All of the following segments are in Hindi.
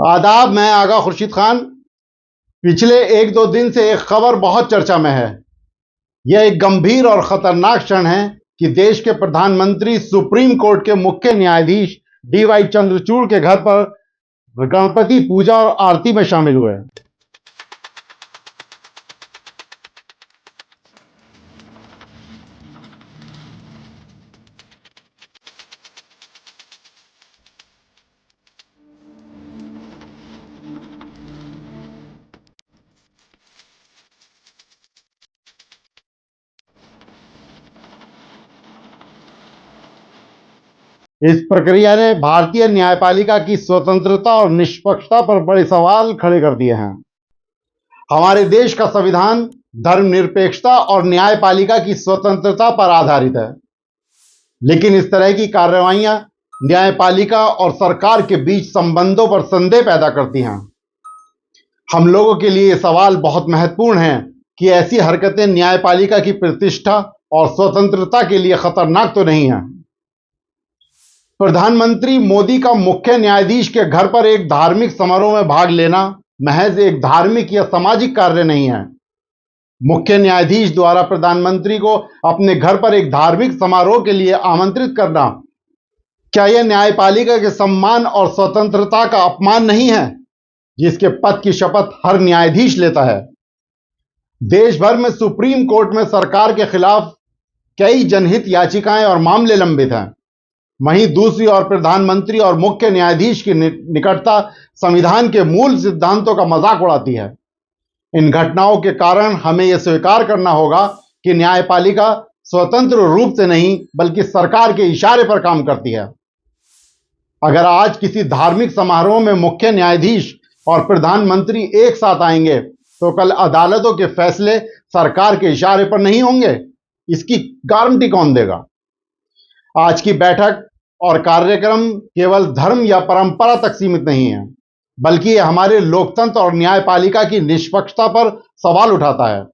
आदाब, मैं आगा खुर्शीद खान। पिछले एक दो दिन से एक खबर बहुत चर्चा में है। यह एक गंभीर और खतरनाक क्षण है कि देश के प्रधानमंत्री सुप्रीम कोर्ट के मुख्य न्यायाधीश डीवाई चंद्रचूड़ के घर पर गणपति पूजा और आरती में शामिल हुए। इस प्रक्रिया ने भारतीय न्यायपालिका की स्वतंत्रता और निष्पक्षता पर बड़े सवाल खड़े कर दिए हैं। हमारे देश का संविधान धर्मनिरपेक्षता और न्यायपालिका की स्वतंत्रता पर आधारित है, लेकिन इस तरह की कार्रवाइयां न्यायपालिका और सरकार के बीच संबंधों पर संदेह पैदा करती हैं। हम लोगों के लिए यह सवाल बहुत महत्वपूर्ण है कि ऐसी हरकतें न्यायपालिका की प्रतिष्ठा और स्वतंत्रता के लिए खतरनाक तो नहीं है। प्रधानमंत्री मोदी का मुख्य न्यायाधीश के घर पर एक धार्मिक समारोह में भाग लेना महज एक धार्मिक या सामाजिक कार्य नहीं है। मुख्य न्यायाधीश द्वारा प्रधानमंत्री को अपने घर पर एक धार्मिक समारोह के लिए आमंत्रित करना, क्या यह न्यायपालिका के सम्मान और स्वतंत्रता का अपमान नहीं है, जिसके पद की शपथ हर न्यायाधीश लेता है? देश भर में सुप्रीम कोर्ट में सरकार के खिलाफ कई जनहित याचिकाएं और मामले लंबित हैं। वहीं दूसरी ओर प्रधानमंत्री और मुख्य न्यायाधीश की निकटता संविधान के मूल सिद्धांतों का मजाक उड़ाती है। इन घटनाओं के कारण हमें यह स्वीकार करना होगा कि न्यायपालिका स्वतंत्र रूप से नहीं बल्कि सरकार के इशारे पर काम करती है। अगर आज किसी धार्मिक समारोह में मुख्य न्यायाधीश और प्रधानमंत्री एक साथ आएंगे तो कल अदालतों के फैसले सरकार के इशारे पर नहीं होंगे, इसकी गारंटी कौन देगा? आज की बैठक और कार्यक्रम केवल धर्म या परंपरा तक सीमित नहीं है, बल्कि यह हमारे लोकतंत्र और न्यायपालिका की निष्पक्षता पर सवाल उठाता है।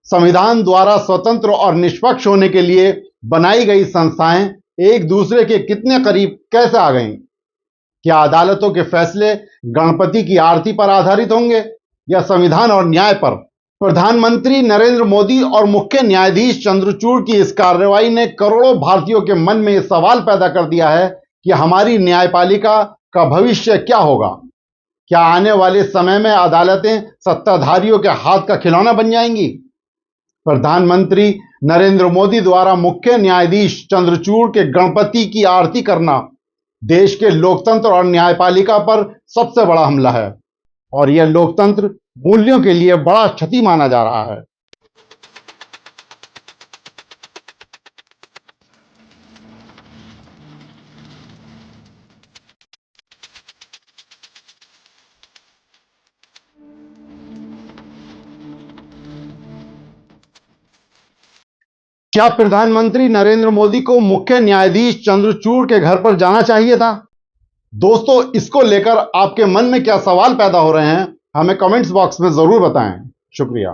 संविधान द्वारा स्वतंत्र और निष्पक्ष होने के लिए बनाई गई संस्थाएं एक दूसरे के कितने करीब कैसे आ गईं? क्या अदालतों के फैसले गणपति की आरती पर आधारित होंगे या संविधान और न्याय पर? प्रधानमंत्री नरेंद्र मोदी और मुख्य न्यायाधीश चंद्रचूड़ की इस कार्रवाई ने करोड़ों भारतीयों के मन में यह सवाल पैदा कर दिया है कि हमारी न्यायपालिका का भविष्य क्या होगा। क्या आने वाले समय में अदालतें सत्ताधारियों के हाथ का खिलौना बन जाएंगी? प्रधानमंत्री नरेंद्र मोदी द्वारा मुख्य न्यायाधीश चंद्रचूड़ के गणपति की आरती करना देश के लोकतंत्र और न्यायपालिका पर सबसे बड़ा हमला है, और यह लोकतंत्र मूल्यों के लिए बड़ा क्षति माना जा रहा है। क्या प्रधानमंत्री नरेंद्र मोदी को मुख्य न्यायाधीश चंद्रचूड़ के घर पर जाना चाहिए था? दोस्तों, इसको लेकर आपके मन में क्या सवाल पैदा हो रहे हैं, हमें कमेंट्स बॉक्स में जरूर बताएं। शुक्रिया।